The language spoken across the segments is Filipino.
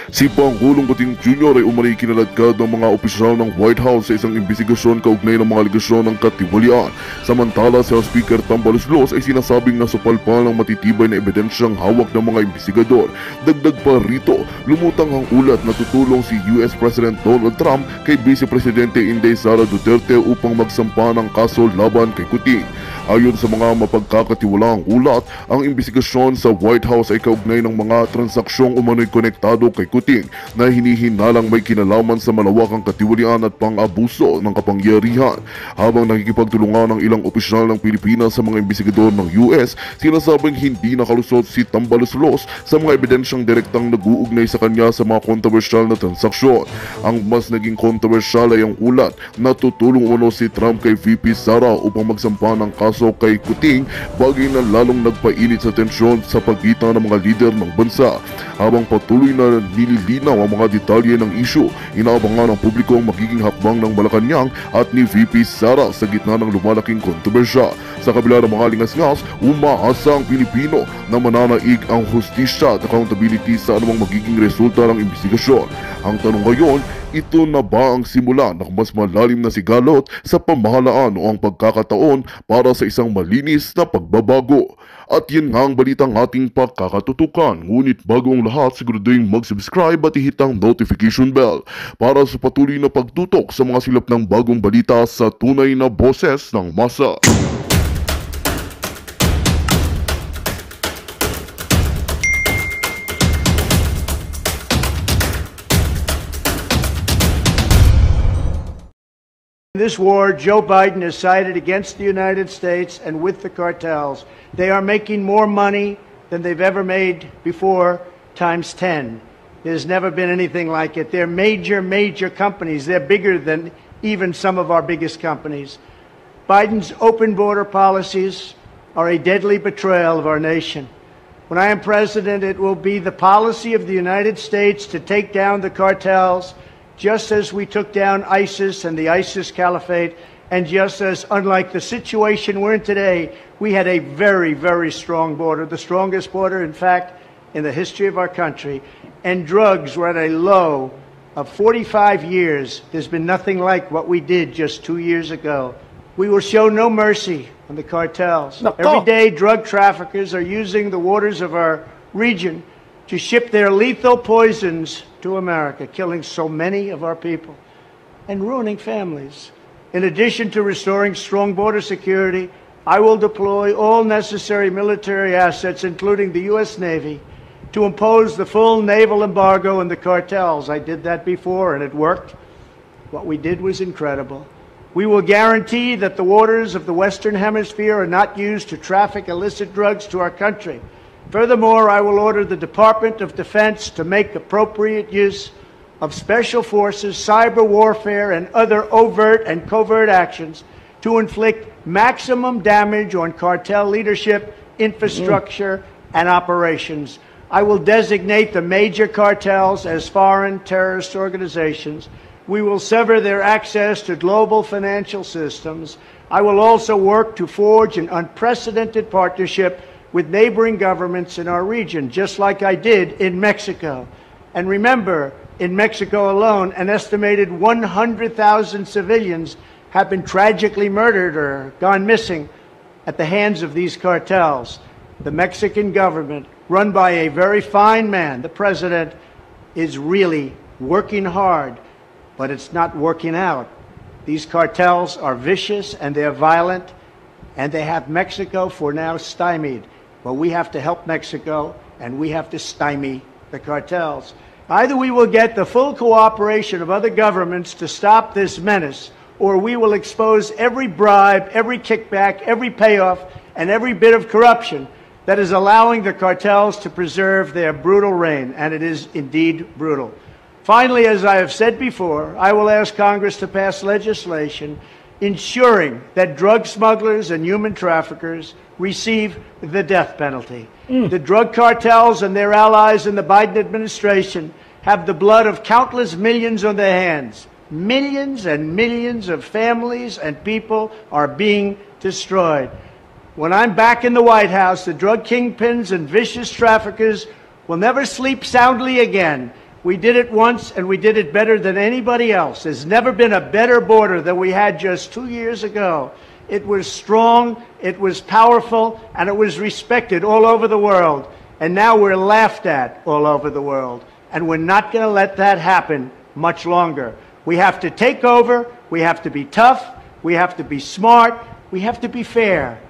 Si Pangulong Bating Jr. ay umano'y kinaladkad ng mga opisyal ng White House sa isang investigasyon kaugnay ng mga aligasyon ng katiwalian. Samantala, si Speaker Tambaloslos ay sinasabing nasupalpal ng matitibay na ebidensyang hawak ng mga investigador. Dagdag pa rito, lumutang ang ulat na tutulong si US President Donald Trump kay Vice Presidente Inday Sara Duterte upang magsampa ng kaso laban kay Kuting. Ayon sa mga mapagkakatiwalaang ulat, ang investigasyon sa White House ay kaugnay ng mga transaksyong umano'y konektado kay Kuting na hinihinalang may kinalaman sa malawakang katiwalian at pang-abuso ng kapangyarihan. Habang nakikipagtulungan ng ilang opisyal ng Pilipinas sa mga investigador ng US, sinasabing hindi nakalusot si Tambaloslos sa mga ebidensyang direktang nag-uugnay sa kanya sa mga kontrobersyal na transaksyon. Ang mas naging kontrobersyal ay ang ulat na tutulong umano si Trump kay VP Sara upang magsampa ng kaso kay Kuting, bagay na lalong nagpainit sa tensyon sa pagitan ng mga lider ng bansa. Habang patuloy na nililinaw ang mga detalye ng isyu, inaabangan ng publiko ang magiging hakbang ng Malacanang at ni VP Sara sa gitna ng lumalaking kontrobersya. Sa kabila ng mga lingas-ngas, umaasa ang Pilipino na mananaig ang hustisya at accountability sa anumang magiging resulta ng investigasyon. Ang tanong ngayon, ito na ba ang simula ng mas malalim na sigalot sa pamahalaan o ang pagkakataon para sa isang malinis na pagbabago? At yan nga ang balitang ating pagkakatutukan. Ngunit bago ang lahat, siguraduhin mag-subscribe at ihit ang notification bell para sa patuloy na pagtutok sa mga silap ng bagong balita sa tunay na boses ng masa. In this war, Joe Biden has sided against the United States and with the cartels. They are making more money than they've ever made before, times 10. There's never been anything like it. They're major, major companies. They're bigger than even some of our biggest companies. Biden's open border policies are a deadly betrayal of our nation. When I am president, it will be the policy of the United States to take down the cartels, just as we took down ISIS and the ISIS Caliphate, and just as, unlike the situation we're in today, we had a very, very strong border, the strongest border, in fact, in the history of our country, and drugs were at a low of 45 years. There's been nothing like what we did just 2 years ago. We will show no mercy on the cartels. Every day, drug traffickers are using the waters of our region to ship their lethal poisons to America, killing so many of our people and ruining families. In addition to restoring strong border security, I will deploy all necessary military assets, including the U.S. Navy, to impose the full naval embargo on the cartels. I did that before, and it worked. What we did was incredible. We will guarantee that the waters of the Western Hemisphere are not used to traffic illicit drugs to our country. Furthermore, I will order the Department of Defense to make appropriate use of special forces, cyber warfare, and other overt and covert actions to inflict maximum damage on cartel leadership, infrastructure, and operations. I will designate the major cartels as foreign terrorist organizations. We will sever their access to global financial systems. I will also work to forge an unprecedented partnership with neighboring governments in our region, just like I did in Mexico. And remember, in Mexico alone, an estimated 100,000 civilians have been tragically murdered or gone missing at the hands of these cartels. The Mexican government, run by a very fine man, the president, is really working hard, but it's not working out. These cartels are vicious and they're violent, and they have Mexico for now stymied. But we have to help Mexico, and we have to stymie the cartels. Either we will get the full cooperation of other governments to stop this menace, or we will expose every bribe, every kickback, every payoff, and every bit of corruption that is allowing the cartels to preserve their brutal reign, and it is indeed brutal. Finally, as I have said before, I will ask Congress to pass legislation ensuring that drug smugglers and human traffickers receive the death penalty. The drug cartels and their allies in the Biden administration have the blood of countless millions on their hands. Millions and millions of families and people are being destroyed. When I'm back in the White House, the drug kingpins and vicious traffickers will never sleep soundly again. We did it once, and we did it better than anybody else. There's never been a better border than we had just 2 years ago. It was strong, it was powerful, and it was respected all over the world. And now we're laughed at all over the world. And we're not going to let that happen much longer. We have to take over, we have to be tough, we have to be smart, we have to be fair.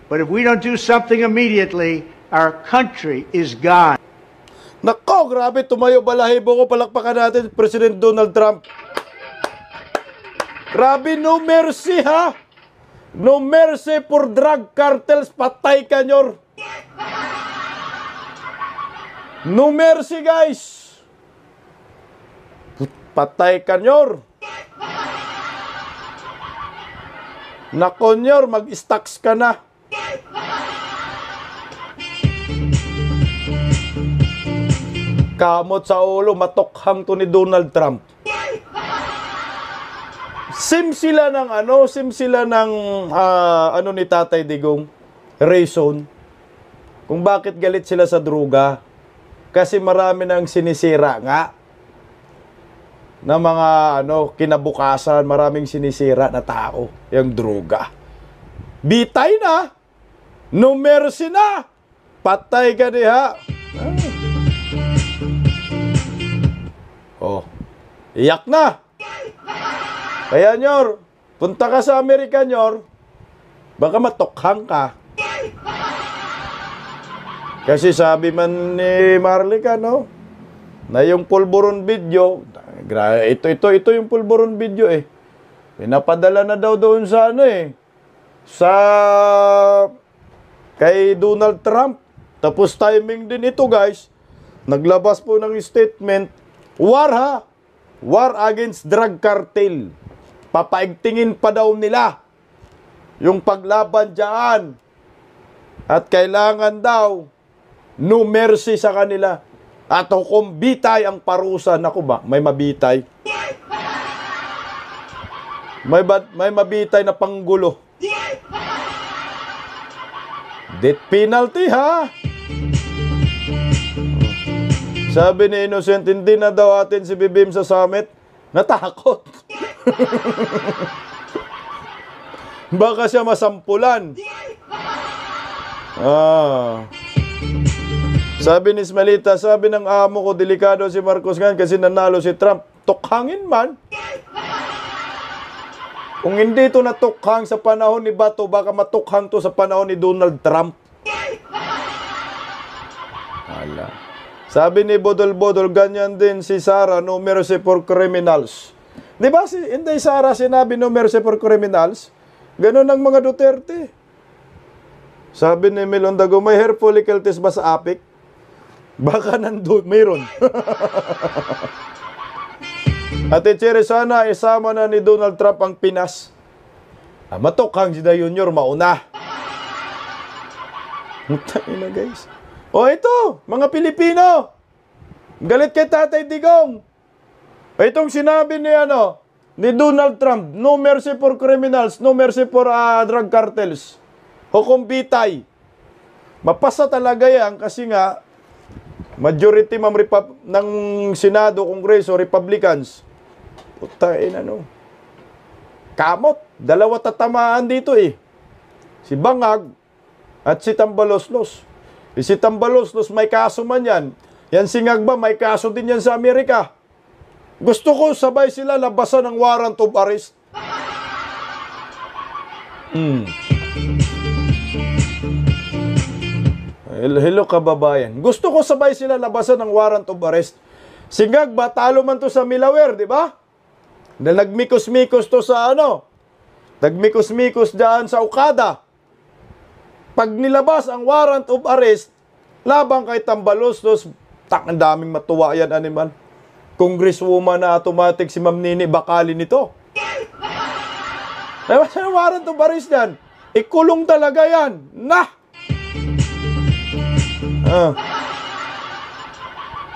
But if we don't do something immediately, our country is gone. Nako, grabe, tumayo balahibo ko, palakpakan natin, President Donald Trump. Grabe, no mercy ha? No mercy for drug cartels, patay ka nyor. No mercy guys. Patay ka nyor. Nako nyor, mag-stocks ka na. Kamot sa ulo, matokhang to ni Donald Trump. Sim sila ng ano ni Tatay Digong, reason kung bakit galit sila sa droga. Kasi marami nang sinisira nga na mga kinabukasan, maraming sinisira na tao yung droga. Bitay na, no mercy na, patay ka diha. Oh, iyak na. Kaya nyor, punta ka sa Amerika nyor, baka matokhang ka. Kasi sabi man ni Marlica, no, na yung pulburon video, ito yung pulburon video eh. Pinapadala na daw doon sa sa kay Donald Trump. Tapos timing din ito guys, naglabas po ng statement, war ha, war against drug cartel. Papaigtingin pa daw nila yung paglaban dyan. At kailangan daw no mercy sa kanila. At kung bitay ang parusa, naku ba, may mabitay. May mabitay na panggulo. Death penalty ha. Sabi ni Innocent, hindi na daw atin si Bibim sa summit. Natakot. Baka siya masampulan. Sabi ni Ismaelita, sabi ng amo ko, delikado si Marcos ngayon kasi nanalo si Trump. Tukhangin man. Kung hindi ito natukhang sa panahon ni Bato, baka matukhang to sa panahon ni Donald Trump. Hala. Sabi ni Bodol-Bodol, ganyan din si Sara, no mercy for criminals. Di ba si Inday Sara sinabi no mercy for criminals? Ganon ang mga Duterte. Sabi ni Melondago, may hair follicle test ba sa APIC? Baka nandun, mayroon. Ate Cherry, sana isama na ni Donald Trump ang Pinas. Matokhang si Junior mauna. Mutangin na guys. O ito, mga Pilipino, galit kay Tatay Digong. Itong sinabi ni Donald Trump, no mercy for criminals, no mercy for drug cartels. Hukom bitay. Mapasa talaga yan kasi nga, majority ng Senado, Kongreso, Republicans. Putain kamot, dalawa tatamaan dito eh. Si Bangag at si Tambaloslos. Si Tambaloslos may kaso man yan. Yan si Ngagba may kaso din yan sa Amerika. Gusto ko sabay sila labasan ng warrant of arrest. Hello kababayan. Gusto ko sabay sila labasan ng warrant of arrest. Si Ngagba talo man to sa Milaware, di ba? Na nagmikos-mikos to sa nagmikos-mikos dyan sa Okada. Pag nilabas ang warrant of arrest, labang kay Tambaloslos, ang daming matuwa yan, animal. Congresswoman na automatic si Ma'am Nini, bakali nito. Labas ang warrant of arrest yan. Ikulong talaga yan.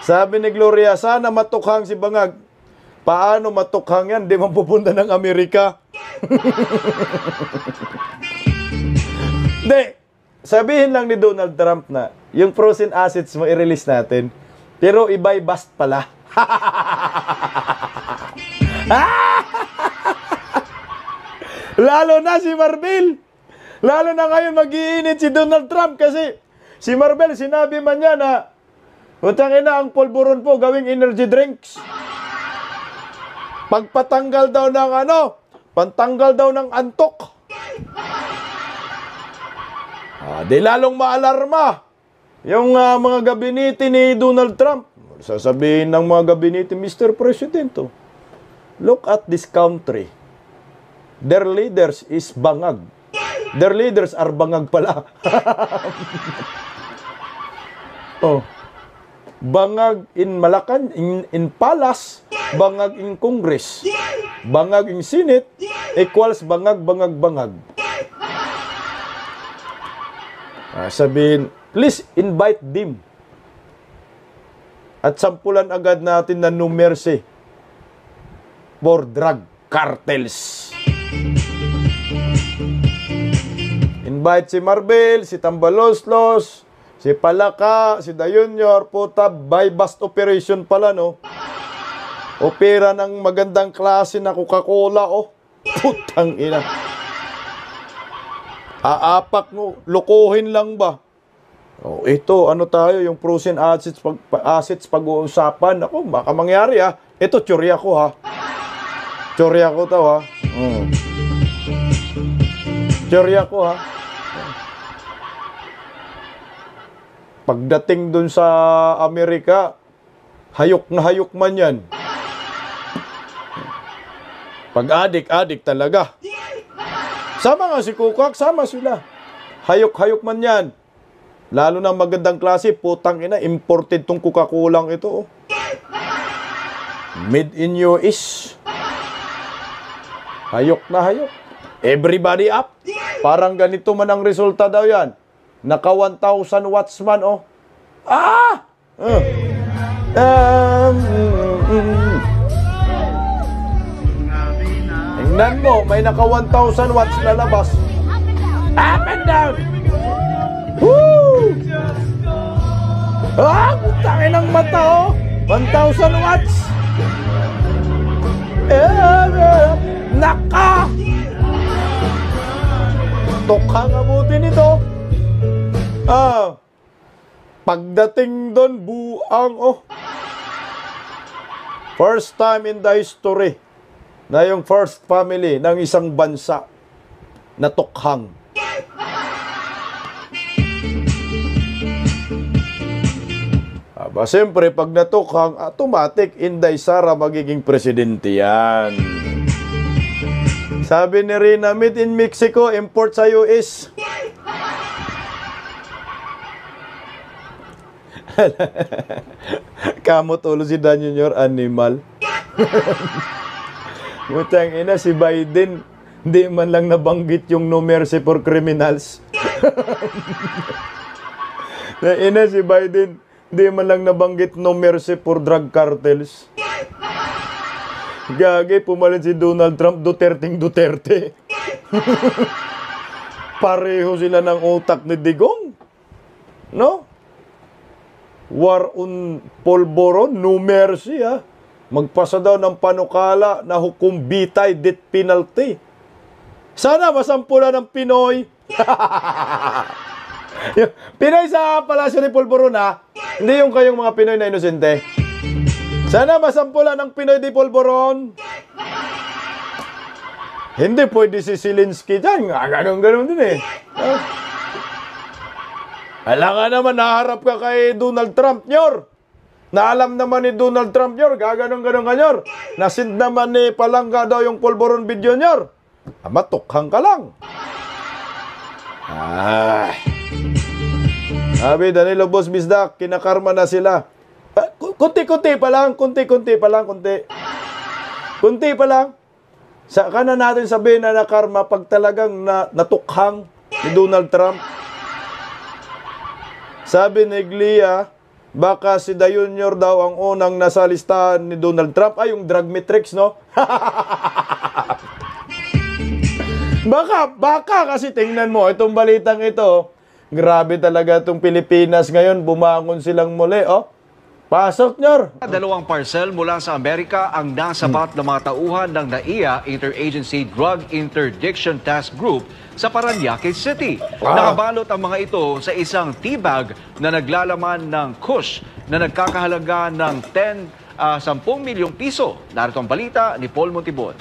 Sabi ni Gloria, sana matukhang si Bangag. Paano matukhang yan? Di man pupunta ng Amerika. Hindi. Sabihin lang ni Donald Trump na yung frozen assets mo i-release natin. Pero i-buy bust pala. Lalo na si Marvel. Lalo na ngayon mag-iinit si Donald Trump kasi si Marvel sinabi man niya na utang ina ang polvoron po gawing energy drinks. Pagpatanggal daw ng pantanggal daw ng antok. Di lalong maalarma yung mga gabinete ni Donald Trump. Sasabihin ng mga gabinete, Mr. President, look at this country. Their leaders is bangag. Their leaders are bangag pala. Bangag in Malacan, in Palace, bangag in Congress, bangag in Senate, equals bangag, bangag, bangag. Sabihin, please invite them. At sampulan agad natin na no mercy for drug cartels. Invite si Marvel, si Tambaloslos, si Palaka, si Dayunyor, puta, by bust operation pala, no? Opera ng magandang klase na Coca-Cola, putang ina. Aapak mo, lokohin lang ba? Ito, ano tayo, yung frozen assets pag-uusapan. Ako, baka mangyari Ito, tsorya ko Tsorya ko to Tsorya ko Pagdating dun sa Amerika, hayok na hayok man yan. Pag-adik talaga. Sama nga si Kukak, sama sila. Hayok-hayok man yan. Lalo na magandang klase, putang ina, imported tong Coca-Cola ito. Made in US. Hayok na hayok. Everybody up. Parang ganito man ang resulta daw yan. Naka 1,000 watts man, Tingnan mo, may naka 1,000 watts na labas. Up and down. Woo! Putangin ng mata, 1,000 watts. Naka! Tokhang abutin ito. Pagdating doon, buang, First time in the history na yung first family ng isang bansa na tokhang. Siyempre, pag natukhang, automatic, Inday Sara magiging presidente yan. Sabi ni Rina, made in Mexico, import sa US. Kamot ulo si Dan Jr. Animal. Mutang ina, si Biden, hindi man lang nabanggit yung no mercy for criminals. Ina, si Biden, hindi man lang nabanggit no mercy for drug cartels. Gagi, pumalit si Donald Trump, Duterte. Pareho sila ng utak ni Digong. No? War on polvoron, no mercy, Magpasa daw ng panukala na hukum bitay, death penalty. Sana masampulan ng Pinoy. Pinoy sa palasyo ni Polvoron, Hindi yung kayong mga Pinoy na inosente. Sana masampulan ng Pinoy di Polvoron. Hindi pwede si Zelensky dyan. Ganun din Alam nga naman, naharap ka kay Donald Trump, nyor. Naalam naman ni Donald Trump, nyor. Ganun, nyor. Nasind naman ni Palangga daw yung Polvoron video, nyor. Matukhang ka lang. Sabi, Danilo Boss Bisdak, kinakarma na sila. Kunti-kunti pa lang. Kunti pa lang. Saka na natin sabihin na nakarma pag talagang natukhang ni Donald Trump. Sabi ni Glia, baka si Dayunyor daw ang unang nasa listahan ni Donald Trump. Ay, yung drug metrics, no? Baka kasi tingnan mo, itong balitang ito, grabe talaga itong Pilipinas ngayon, bumangon silang muli, Pasok, Nyor. Dalawang parcel mula sa Amerika ang nasabat ng mga tauhan ng NAIA Interagency Drug Interdiction Task Group sa Parañaque City. Nakabalot ang mga ito sa isang tea-bag na naglalaman ng kush na nagkakahalaga ng 10 milyong piso. Narito ang balita ni Paul Montibon.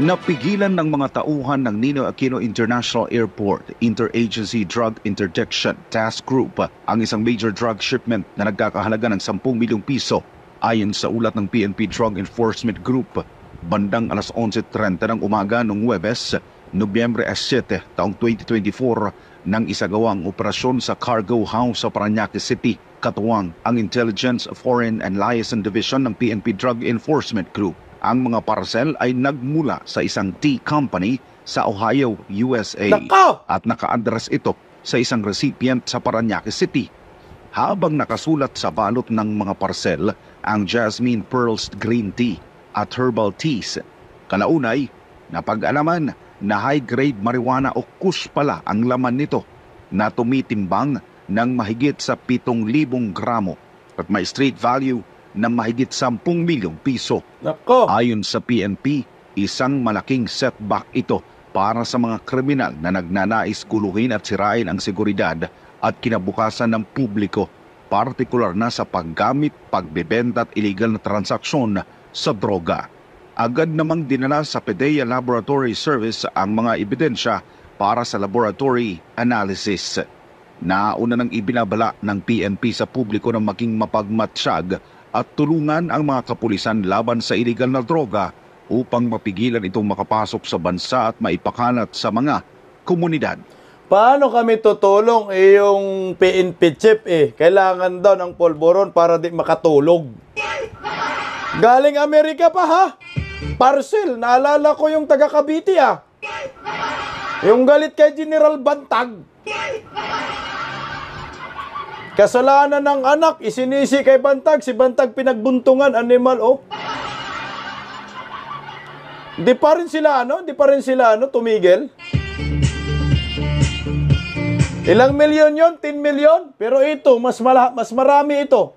Napigilan ng mga tauhan ng Ninoy Aquino International Airport Interagency Drug Interdiction Task Group ang isang major drug shipment na nagkakahalaga ng 10 milyong piso. Ayon sa ulat ng PNP Drug Enforcement Group, bandang alas 11:30 ng umaga noong Huwebes, Nobyembre 7, taong 2024, nang isagawang operasyon sa Cargo House sa Parañaque City, katuwang ang Intelligence, Foreign and Liaison Division ng PNP Drug Enforcement Group. Ang mga parcel ay nagmula sa isang tea company sa Ohio, USA. Nako! At naka-address ito sa isang recipient sa Parañaque City. Habang nakasulat sa balot ng mga parcel ang Jasmine Pearls Green Tea at Herbal Teas, kalaunay, napag-alaman na high-grade marijuana o kush pala ang laman nito na tumitimbang ng mahigit sa 7,000 gramo at may street value na mahigit 10 milyong piso. Nako! Ayon sa PNP, isang malaking setback ito para sa mga kriminal na nagnanais guluhin at sirain ang seguridad at kinabukasan ng publiko, partikular na sa paggamit, pagbebenta at illegal na transaksyon sa droga. Agad namang dinala sa PDEA Laboratory Service ang mga ebidensya para sa laboratory analysis. Nauna nang ibinabala ng PNP sa publiko na maging mapagmatsyag at tulungan ang mga kapulisan laban sa illegal na droga upang mapigilan itong makapasok sa bansa at maipakalat sa mga komunidad. Paano kami tutulong yung PNP chip Kailangan daw ng polvoron para di makatulog. Galing Amerika pa ha? Parcel, naalala ko yung taga Cavite Yung galit kay General Bantag. Kasalanan ng anak, isinisi kay Bantag. Si Bantag pinagbuntungan, animal, Di pa rin sila, tumigil. Ilang milyon yon? 10 milyon? Pero ito, mas marami ito.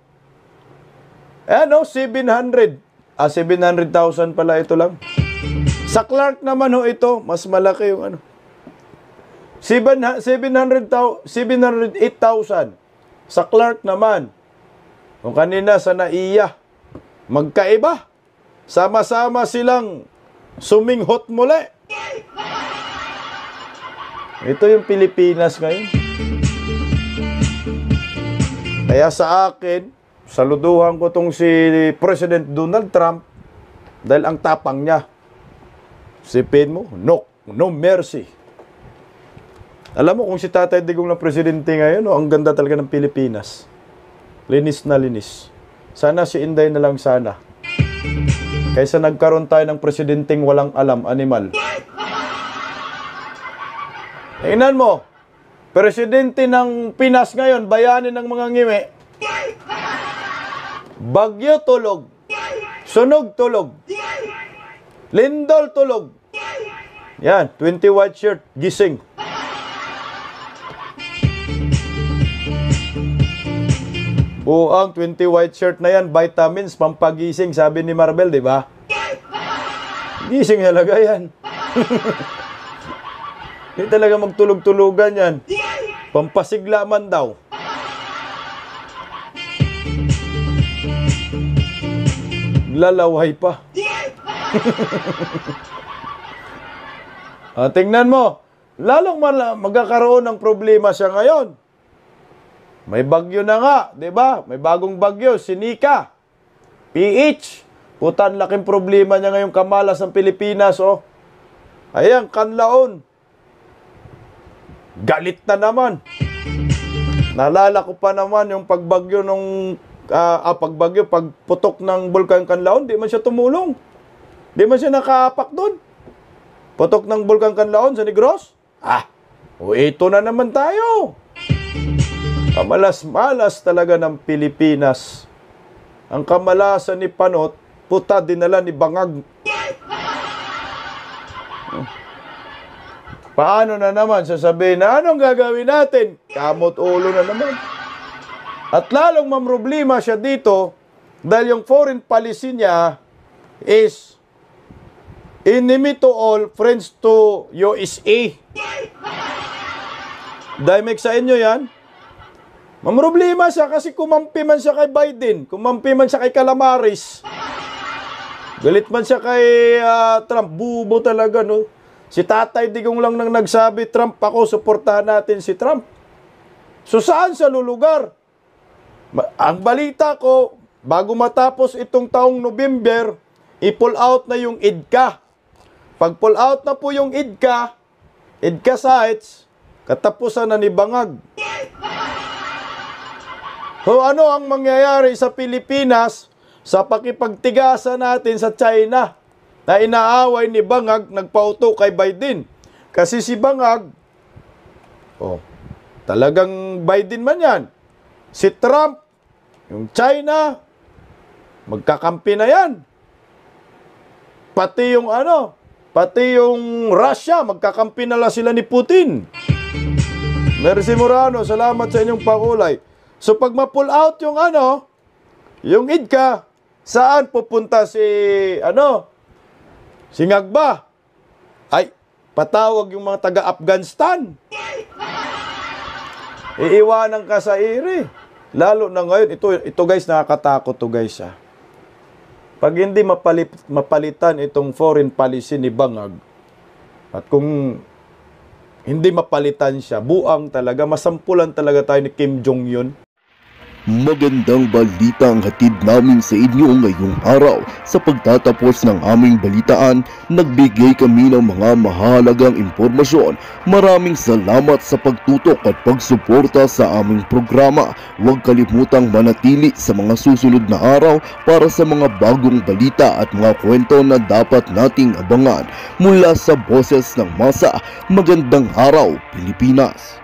700. 700,000 pala ito lang. Sa Clark naman ito, mas malaki yung 708,000. Sa Clark naman, kung kanina sa NAIA, magkaiba. Sama-sama silang suminghot muli. Ito yung Pilipinas ngayon. Kaya sa akin, saluduhan ko tong si President Donald Trump dahil ang tapang niya. Sipin mo, no mercy. Alam mo kung si Tatay Digong na presidente ngayon, ang ganda talaga ng Pilipinas. Linis na linis. Sana si Inday na lang sana. Kaysa nagkaroon tayo ng presidenteng walang alam, animal. Tingnan mo, presidente ng Pinas ngayon, bayani ng mga ngimi. Bagyo tulog. Sunog tulog. Lindol tulog. Yan, 20 white shirt, gising. Buang 20 white shirt na yan, vitamins, pampagising, sabi ni Marvel, di ba? Gising talaga yan. Hindi talaga magtulog-tulugan yan. Pampasigla man daw. Lalaway pa. Tingnan mo, lalong magkakaroon ng problema siya ngayon. May bagyo na nga, di ba? May bagong bagyo, Sinika. PH. Putan, laking problema niya ngayong kamalas ng Pilipinas, Ayan, Kanlaon. Galit na naman. Naalala ko pa naman yung pagbagyo pagputok ng Bulkan Kanlaon, di man siya tumulong. Di man siya nakaapak doon. Putok ng Bulkan Kanlaon sa Negros. Ito na naman tayo. Kamalas-malas talaga ng Pilipinas. Ang kamalasan ni Panot, dinala ni Bangag. paano na naman sasabihin na anong gagawin natin? Kamot ulo na naman. At lalong mamroblema siya dito dahil yung foreign policy niya is enemy to all, friends to USA. Dahil sa inyo yan, mamroblema siya kasi kumampi man siya kay Biden, kumampi man siya kay Calamares. Galit man siya kay Trump, bubo talaga, no? Si Tatay Digong lang nang nagsabi, Trump ako, suportahan natin si Trump. So saan sa lulugar? Ang balita ko, bago matapos itong taong November, i-pull out na yung IDCA. Pag pull out na po yung IDCA sites, katapusan na ni Bangag. So ano ang mangyayari sa Pilipinas sa pakipagtigasan natin sa China na inaaway ni Bangag nagpauto kay Biden? Kasi si Bangag, talagang Biden man yan. Si Trump, yung China, magkakampi na yan. Pati yung Russia, magkakampi na lang sila ni Putin. Merci Morano, salamat sa inyong pakulay. So pag ma-pull out yung IDCA, saan pupunta si Ngagba? Ay, patawag yung mga taga-Afghanistan. Iiwanan ka sa iri. Lalo na ngayon, ito guys, nakakatakot to guys. Pag hindi mapalitan itong foreign policy ni Bangag, at kung hindi mapalitan siya, buang talaga, masampulan talaga tayo ni Kim Jong-un. Magandang balita ang hatid namin sa inyo ngayong araw. Sa pagtatapos ng aming balitaan, nagbigay kami ng mga mahalagang impormasyon. Maraming salamat sa pagtutok at pagsuporta sa aming programa. Huwag kalimutang manatili sa mga susunod na araw para sa mga bagong balita at mga kwento na dapat nating abangan. Mula sa Boses ng Masa, magandang araw Pilipinas!